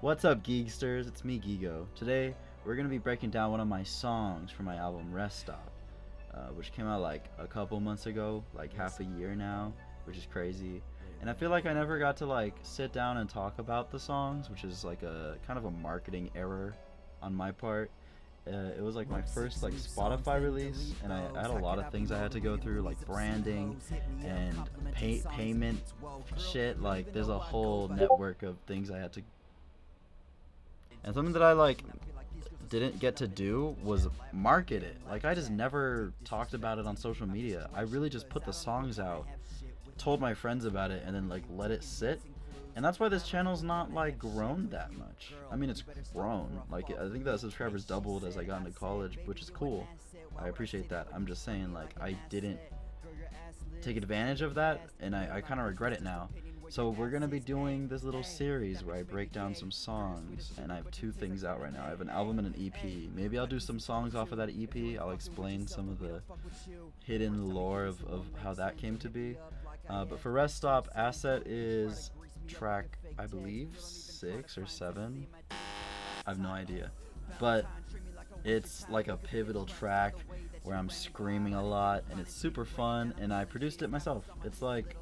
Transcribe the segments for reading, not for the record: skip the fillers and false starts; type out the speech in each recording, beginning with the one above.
What's up, Geeksters? It's me, Gigo. Today, we're going to be breaking down one of my songs from my album Rest Stop, which came out like a couple months ago, like half a year now, which is crazy. And I feel like I never got to like sit down and talk about the songs, which is like a kind of a marketing error on my part. It was like my first like Spotify release, and I had a lot of things I had to go through, like branding and payment shit. Like there's a whole network of things I had to. And something that I like didn't get to do was market it. Like I just never talked about it on social media. I really just put the songs out, told my friends about it, and then like let it sit. And that's why this channel's not like grown that much. I mean, it's grown. Like I think that subscribers doubled as I got into college, which is cool. I appreciate that. I'm just saying, like, I didn't take advantage of that, and I kind of regret it now. So we're gonna be doing this little series where I break down some songs, and I have two things out right now. I have an album and an EP. Maybe I'll do some songs off of that EP. I'll explain some of the hidden lore of how that came to be. But for Rest Stop, Asset is track, I believe, 6 or 7. I have no idea. But it's like a pivotal track where I'm screaming a lot, and it's super fun, and I produced it myself. It's like,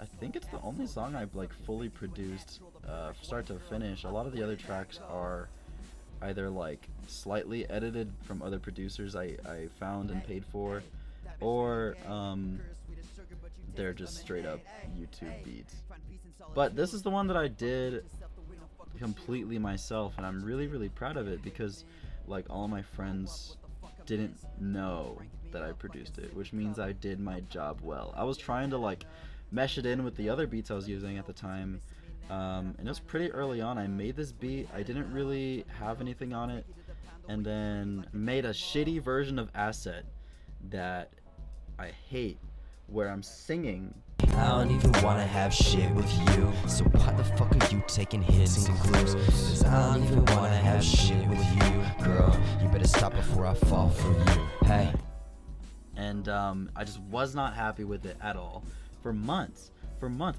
I think it's the only song I've like fully produced start to finish. A lot of the other tracks are either like slightly edited from other producers I found and paid for, or they're just straight up YouTube beats. But this is the one that I did completely myself, and I'm really proud of it because like all my friends didn't know that I produced it, which means I did my job well. I was trying to like mesh it in with the other beats I was using at the time, and it was pretty early on. I made this beat, I didn't really have anything on it, and then made a shitty version of Asset that I hate, where I'm singing. I don't even wanna have shit with you, so why the fuck are you taking hits and clues? Cause I don't even wanna have shit with you, girl. You better stop before I fall for you. Hey. And I just was not happy with it at all. For months.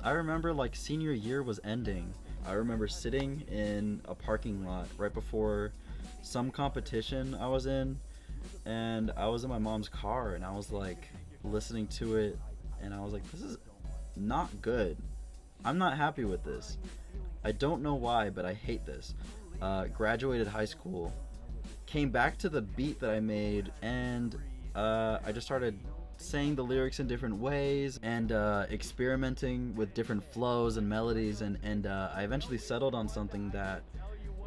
I remember like senior year was ending. I remember sitting in a parking lot right before some competition I was in, and I was in my mom's car, and I was like listening to it, and I was like, this is not good. I'm not happy with this. I don't know why, but I hate this. Graduated high school, came back to the beat that I made, and I just started saying the lyrics in different ways and experimenting with different flows and melodies, and I eventually settled on something that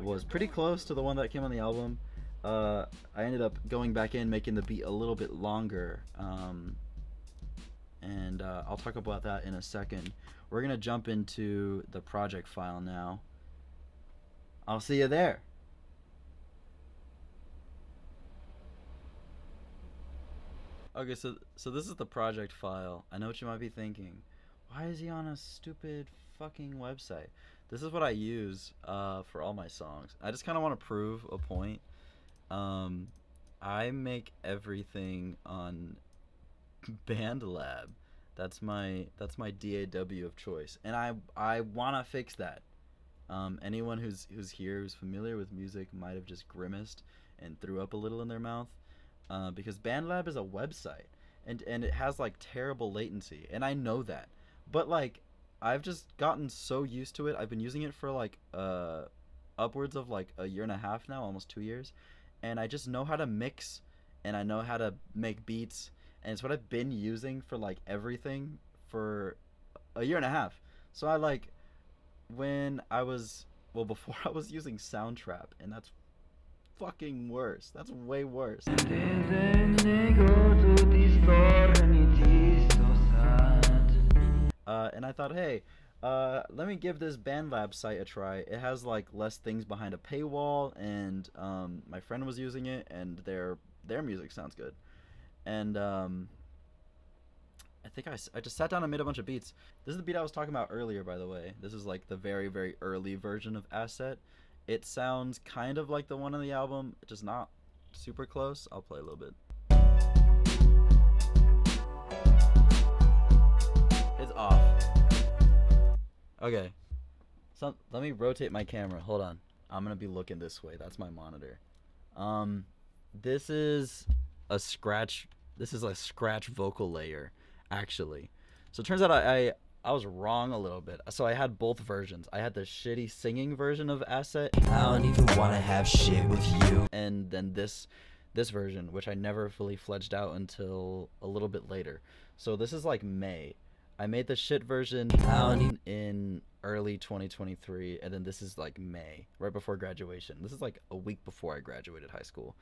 was pretty close to the one that came on the album. I ended up going back in, making the beat a little bit longer, and I'll talk about that in a second. We're gonna jump into the project file now. I'll see you there. Okay, so this is the project file. I know what you might be thinking. Why is he on a stupid fucking website? This is what I use for all my songs. I just kind of want to prove a point. I make everything on BandLab. That's my DAW of choice, and I wanna fix that. Anyone who's here who's familiar with music might have just grimaced and threw up a little in their mouth. Because BandLab is a website, and it has like terrible latency, and I know that, but like I've just gotten so used to it. I've been using it for like upwards of like a year and a half now, almost 2 years, and I just know how to mix, and I know how to make beats, and it's what I've been using for like everything for a year and a half. So I like when I was before I was using Soundtrap, and that's fucking worse. That's way worse. And I thought, hey, let me give this BandLab site a try. It has like less things behind a paywall, and my friend was using it, and their music sounds good. And I think I just sat down and made a bunch of beats. This is the beat I was talking about earlier, by the way. This is like the very early version of Asset. It sounds kind of like the one on the album, just not super close. I'll play a little bit. It's off. Okay, let me rotate my camera. Hold on. I'm gonna be looking this way. That's my monitor. This is a scratch. This is a scratch vocal layer, actually. So it turns out I was wrong a little bit. So I had both versions. I had the shitty singing version of Asset. I don't even wanna have shit with you. And then this version, which I never fully fledged out until a little bit later. So this is like May. I made the shit version in early 2023, and then this is like May, right before graduation. This is like a week before I graduated high school.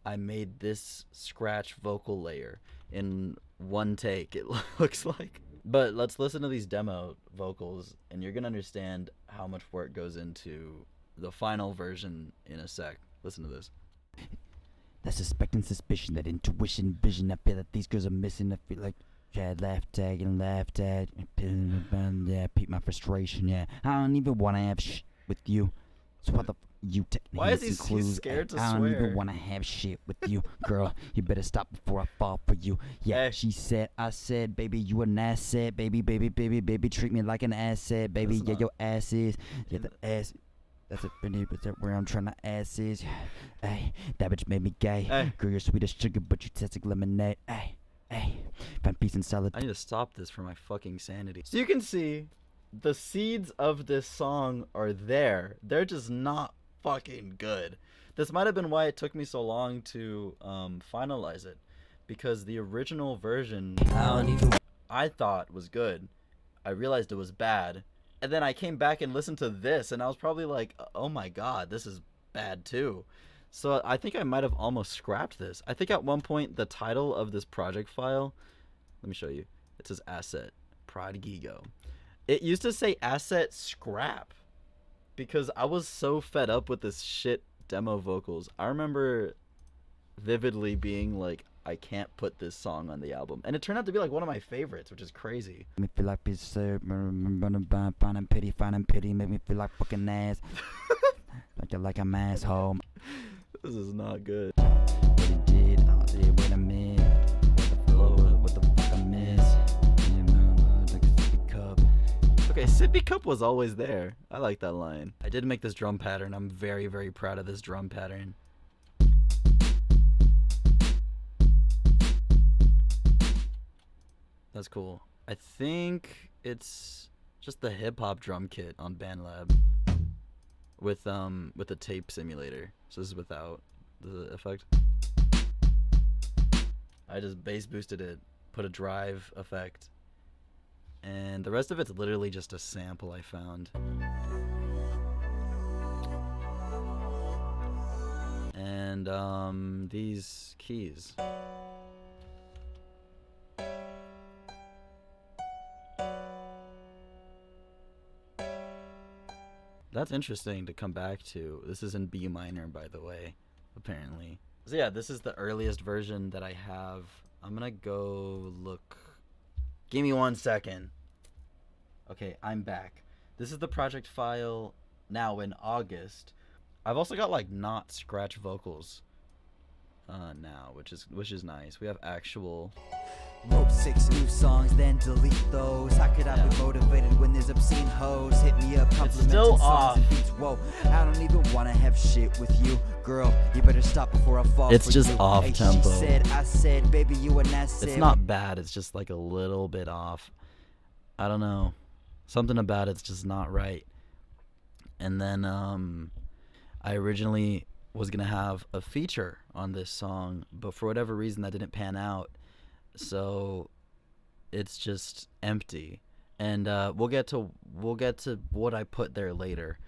I made this scratch vocal layer in one take, it looks like. But let's listen to these demo vocals, and you're gonna understand how much work goes into the final version in a sec. Listen to this. That suspect and suspicion, that intuition, vision. I feel that these girls are missing. I feel like laughed at and laughed at. Yeah, peep my frustration. Yeah, I don't even wanna have with you. So what the you take? Why is he scared to I swear? don't even wanna have shit with you, girl. You better stop before I fall for you. Yeah, Hey. she said, I said, baby, you an asset, baby, baby, baby, baby, treat me like an asset, baby. That's Yeah, not- your ass is. Yeah, the ass. That's it, where I'm trying to ass is. Hey, that bitch made me gay. Hey. Girl, you're sweet as sugar, but you taste like lemonade. Hey, hey, find peace and solid. I need to stop this for my fucking sanity. So you can see the seeds of this song are there. They're just not fucking good. This might have been why it took me so long to finalize it, because the original version I thought was good. I realized it was bad. And then I came back and listened to this, and I was probably like, oh my god, this is bad too. So I think I might have almost scrapped this. I think at one point the title of this project file, let me show you. It says Asset Prod Gigo. It used to say Asset Scrap because I was so fed up with this shit demo vocals. I remember vividly being like, I can't put this song on the album. And it turned out to be like one of my favorites, which is crazy. Make me feel like piece of finding pity, make me feel like fucking ass. like I'm asshole. This is not good. What he did, wait a minute. What the fuck I miss? Like a sippy cup. Okay, Sippy Cup was always there. I like that line. I did make this drum pattern. I'm very, very proud of this drum pattern. That's cool. I think it's just the hip hop drum kit on BandLab with the tape simulator. So this is without the effect. I just bass boosted it, put a drive effect, and the rest of it's literally just a sample I found. And these keys. That's interesting to come back to. This is in B minor, by the way, apparently. So yeah, this is the earliest version that I have. I'm gonna go look. Give me 1 second. Okay, I'm back. This is the project file now in August. I've also got like not scratch vocals now, which is nice. We have actual. Wrote 6 new songs, then delete those. How could I be motivated when there's obscene hoes? Hit me up, complimenting still songs off. and beats. Whoa, I don't even wanna have shit with you, girl. You better stop before I fall. It's for just you. off Hey, tempo. She said, I said, baby, you an asset. It's not bad. It's just like a little bit off. I don't know. Something about it's just not right. And then I originally was gonna have a feature on this song, but for whatever reason that didn't pan out. So it's just empty. And we'll get to what I put there later.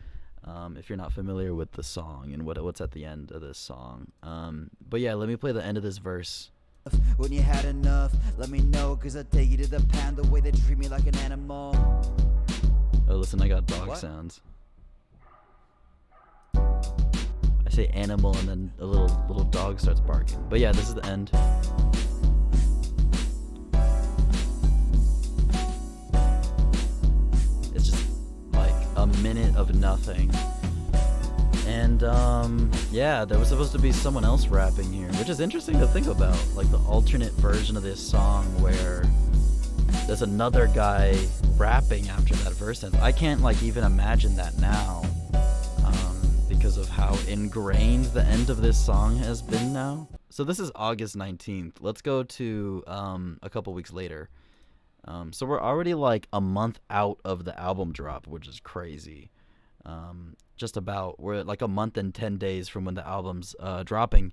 If you're not familiar with the song and what's at the end of this song. But yeah, let me play the end of this verse. When you had enough, let me know, cause I'll take you to the pound the way they treat me like an animal. Oh, listen, I got dog What? sounds. I say animal and then a little dog starts barking. But yeah, this is the end. It's just like a minute of nothing. And yeah, there was supposed to be someone else rapping here, which is interesting to think about, like the alternate version of this song where there's another guy rapping after that verse ends. I can't like even imagine that now, because of how ingrained the end of this song has been now. So this is August 19th. Let's go to a couple weeks later. So we're already like a month out of the album drop, which is crazy. We're like a month and 10 days from when the album's dropping.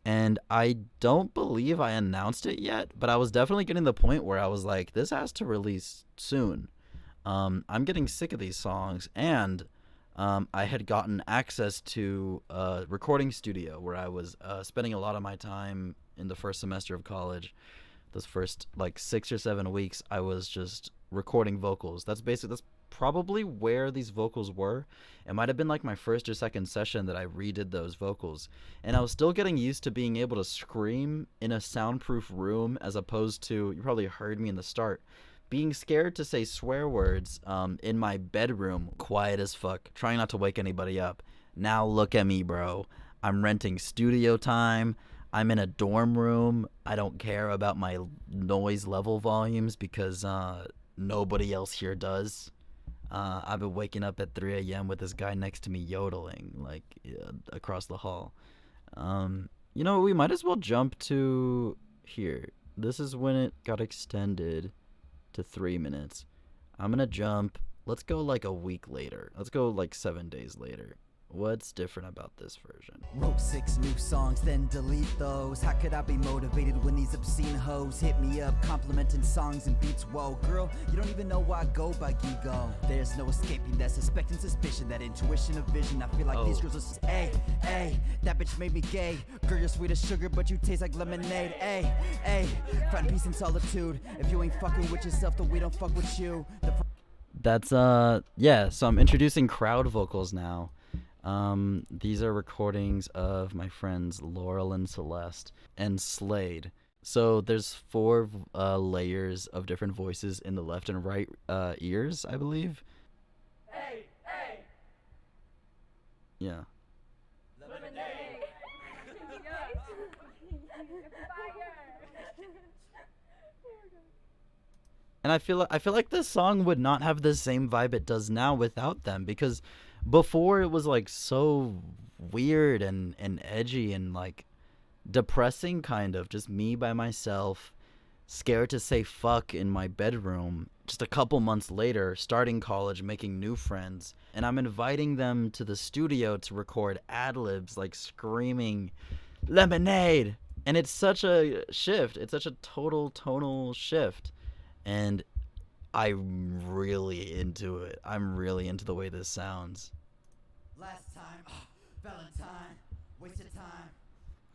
And I don't believe I announced it yet, but I was definitely getting the point where I was like, this has to release soon. I'm getting sick of these songs, and I had gotten access to a recording studio where I was spending a lot of my time in the first semester of college. Those first like 6 or 7 weeks, I was just recording vocals. That's probably where these vocals were. It might have been like my first or second session that I redid those vocals, and I was still getting used to being able to scream in a soundproof room, as opposed to, you probably heard me in the start, being scared to say swear words in my bedroom, quiet as fuck, trying not to wake anybody up. Now look at me, bro. I'm renting studio time. I'm in a dorm room. I don't care about my noise level volumes because nobody else here does. I've been waking up at 3 a.m. with this guy next to me yodeling, like, across the hall. We might as well jump to here. This is when it got extended to 3 minutes. I'm gonna jump. Let's go like a week later. Let's go like 7 days later. What's different about this version? Wrote 6 new songs, then delete those. How could I be motivated when these obscene hoes hit me up, complimenting songs and beats? Whoa, girl, you don't even know why I go by Gigo. There's no escaping that suspect and suspicion, that intuition of vision. I feel like these girls are just, hey, that bitch made me gay. Girl, you're sweet as sugar, but you taste like lemonade. Hey, find peace and solitude. If you ain't fucking with yourself, then we don't fuck with you. That's so I'm introducing crowd vocals now. These are recordings of my friends Laurel and Celeste and Slade. So there's 4 layers of different voices in the left and right ears, I believe. Hey! Yeah. Lemonade! And I feel like this song would not have the same vibe it does now without them, because before it was like so weird and edgy and like depressing, kind of just me by myself, scared to say fuck in my bedroom. Just a couple months later, starting college, making new friends, and I'm inviting them to the studio to record ad-libs, like screaming lemonade. And it's such a shift. It's such a total tonal shift. And I'm really into it. I'm really into the way this sounds. Last time, Valentine, wasted time.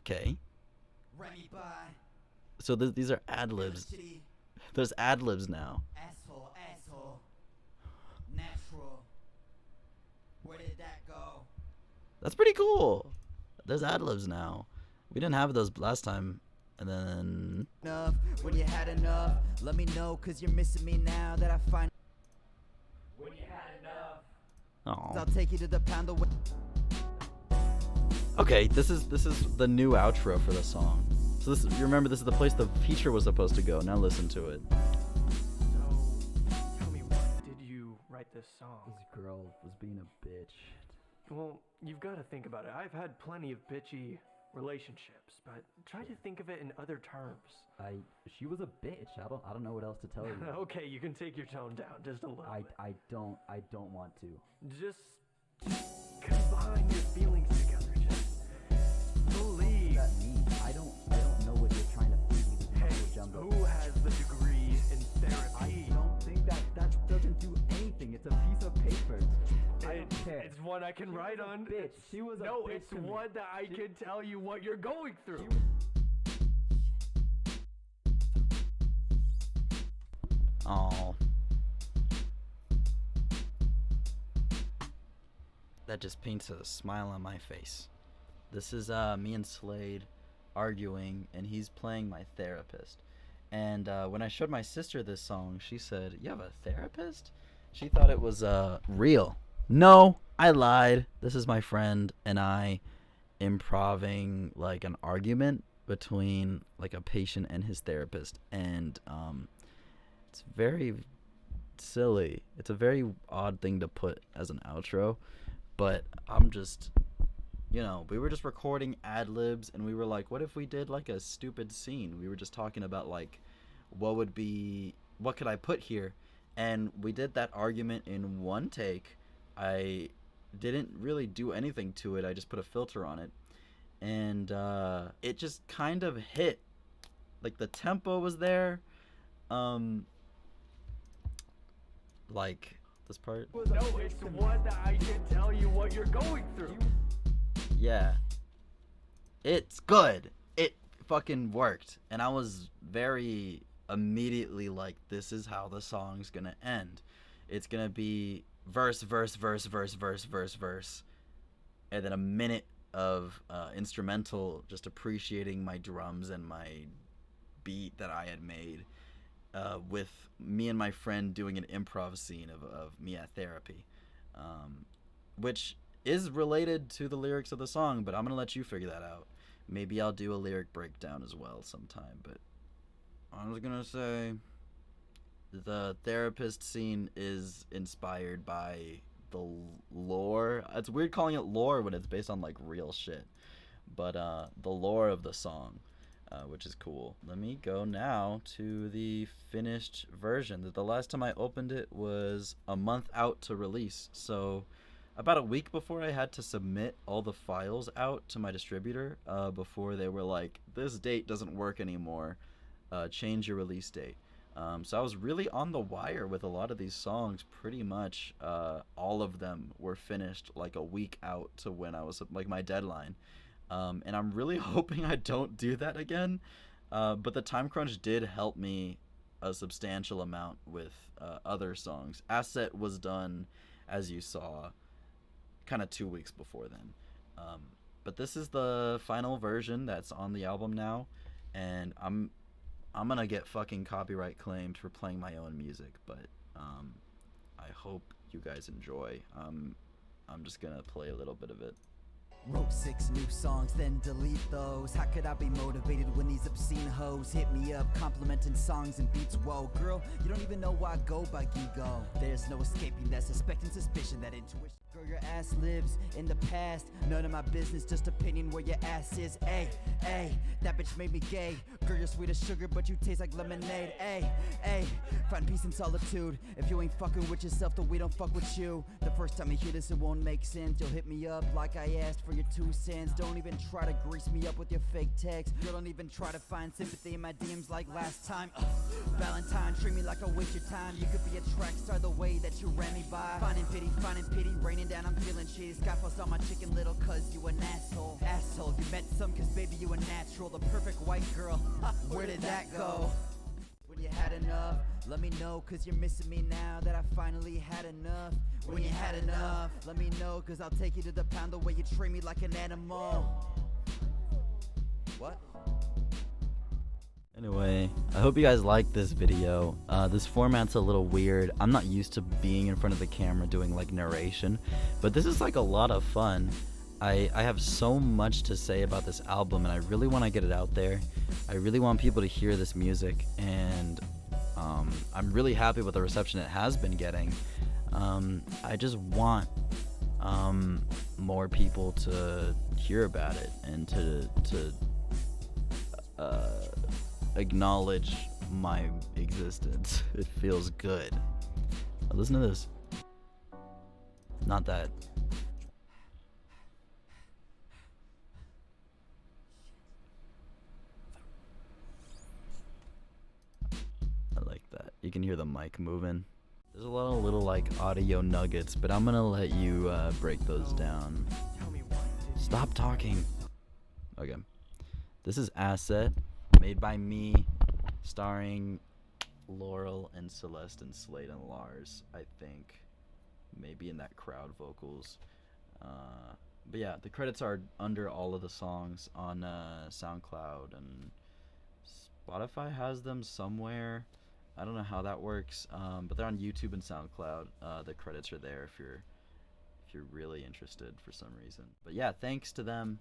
Okay. Ran me by. So these are ad-libs. There's ad-libs now. Asshole. Natural. Where did that go? That's pretty cool. There's ad-libs now. We didn't have those last time. And then... Enough, when you had enough, let me know, cause you're missing me now that I find... When you had enough, oh. I'll take you to the pound away. Okay, this is the new outro for the song. So you remember this is the place the feature was supposed to go. Now listen to it. So, tell me, why did you write this song? This girl was being a bitch. Well, you've got to think about it. I've had plenty of bitchy relationships, but try to think of it in other terms. She was a bitch. I don't know what else to tell you. Okay, you can take your tone down just a little bit. I don't want to. Just combine your feelings together. Just believe. What does that mean? I don't know what you're trying to feed me. Hey, who has the degree in therapy? I don't think that doesn't do anything. It's a piece of paper. I don't care. It's one I can write on. Bitch. She was a No, bitch it's to me. one that I can tell you what you're going through. Oh. That just paints a smile on my face. This is me and Slade arguing, and he's playing my therapist. And when I showed my sister this song, she said, "You have a therapist?" She thought it was real. No, I lied. This is my friend and I improving like an argument between like a patient and his therapist, and it's very silly. It's a very odd thing to put as an outro, but I'm just, we were just recording ad libs, and we were like, what if we did like a stupid scene? We were just talking about like, what could I put here? And we did that argument in one take. I didn't really do anything to it. I just put a filter on it, and it just kind of hit. Like the tempo was there. Like this part. No, it's the one that I can tell you what you're going through. Yeah. It's good. It fucking worked. And I was very immediately like, this is how the song's gonna end. It's gonna be verse, verse, verse, verse, verse, verse, verse. And then a minute of instrumental, just appreciating my drums and my beat that I had made. With me and my friend doing an improv scene of me at therapy, which is related to the lyrics of the song, but I'm gonna let you figure that out. Maybe I'll do a lyric breakdown as well sometime, but I was gonna say the therapist scene is inspired by the lore. It's weird calling it lore when it's based on like real shit, but the lore of the song. Which is cool. Let me go now to the finished version. The last time I opened it was a month out to release. So about a week before I had to submit all the files out to my distributor, before they were like, this date doesn't work anymore, change your release date. So I was really on the wire with a lot of these songs. Pretty much all of them were finished like a week out to when I was like my deadline. And I'm really hoping I don't do that again. But the time crunch did help me a substantial amount with other songs. Asset was done, as you saw, kind of 2 weeks before then. But this is the final version that's on the album now, and I'm gonna get fucking copyright claimed for playing my own music. But I hope you guys enjoy. I'm just gonna play a little bit of it. Wrote 6 new songs, then delete those. How could I be motivated when these obscene hoes hit me up, complimenting songs and beats? Whoa, girl, you don't even know why I go by Gigo. There's no escaping that suspecting suspicion, that intuition. Girl, your ass lives in the past. None of my business, just opinion where your ass is. Ayy, ayy, that bitch made me gay. Girl, you're sweet as sugar, but you taste like lemonade. Ayy, ayy, find peace in solitude. If you ain't fucking with yourself, then we don't fuck with you. The first time you hear this, it won't make sense. You'll hit me up like I asked for your 2 cents. Don't even try to grease me up with your fake text. Girl, don't even try to find sympathy in my DMs like last time. Valentine, treat me like I waste your time. You could be a track star the way that you ran me by. Finding pity, raining down, I'm feeling shitty. Skyfalls on my chicken little cuz you an asshole. Asshole, you met some cause baby you a natural. The perfect white girl, where did that go? When you had enough, let me know cause you're missing me now that I finally had enough. When you had enough, let me know cause I'll take you to the pound the way you treat me like an animal. What? Anyway, I hope you guys like this video. This format's a little weird. I'm not used to being in front of the camera doing like narration, but this is like a lot of fun. I have so much to say about this album, and I really want to get it out there. I really want people to hear this music, and I'm really happy with the reception it has been getting. I just want more people to hear about it and to acknowledge my existence. It feels good. Listen to this. Not that. I like that. You can hear the mic moving. There's a lot of little like audio nuggets, but I'm gonna let you break those down. Tell me what did Stop talking. Okay. This is Asset, made by me, starring Laurel and Celeste and Slade and Lars, I think. Maybe in that crowd vocals. But yeah, the credits are under all of the songs on SoundCloud, and Spotify has them somewhere. I don't know how that works, but they're on YouTube and SoundCloud. The credits are there if you're really interested for some reason. But yeah, thanks to them.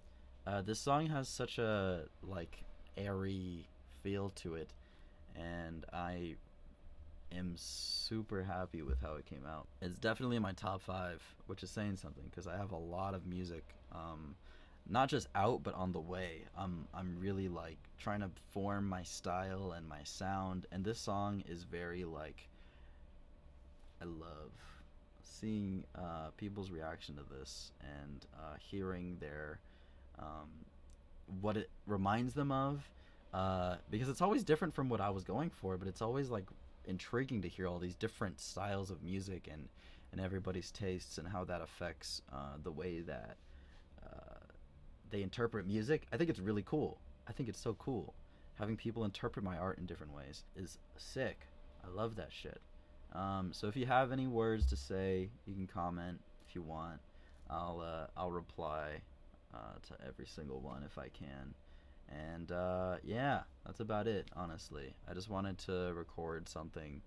This song has such a like airy feel to it, and I am super happy with how it came out. It's definitely in my top 5, which is saying something because I have a lot of music, not just out but on the way. I'm really like trying to form my style and my sound, and this song is very like, I love seeing people's reaction to this and hearing their what it reminds them of, because it's always different from what I was going for, but it's always like intriguing to hear all these different styles of music and everybody's tastes and how that affects the way that they interpret music. I think it's really cool. I think it's so cool. Having people interpret my art in different ways is sick. I love that shit. So if you have any words to say, you can comment if you want. I'll reply to every single one if I can. And yeah, that's about it, honestly. I just wanted to record something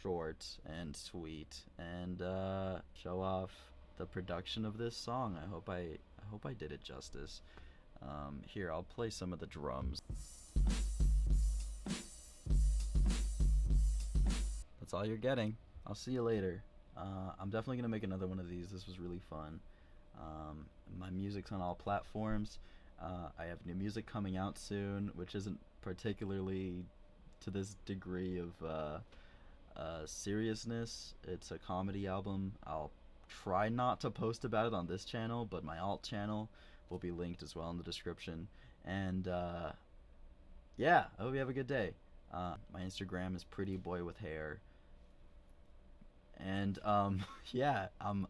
short and sweet and show off the production of this song. I hope I did it justice. Here, I'll play some of the drums. That's all you're getting. I'll see you later. I'm definitely gonna make another one of these. This was really fun. My music's on all platforms. I have new music coming out soon, which isn't particularly to this degree of seriousness. It's a comedy album. I'll try not to post about it on this channel, but my alt channel will be linked as well in the description. And yeah, I hope you have a good day. My Instagram is prettyboywithhair. And yeah, I'm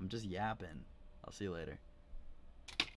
just yapping. I'll see you later.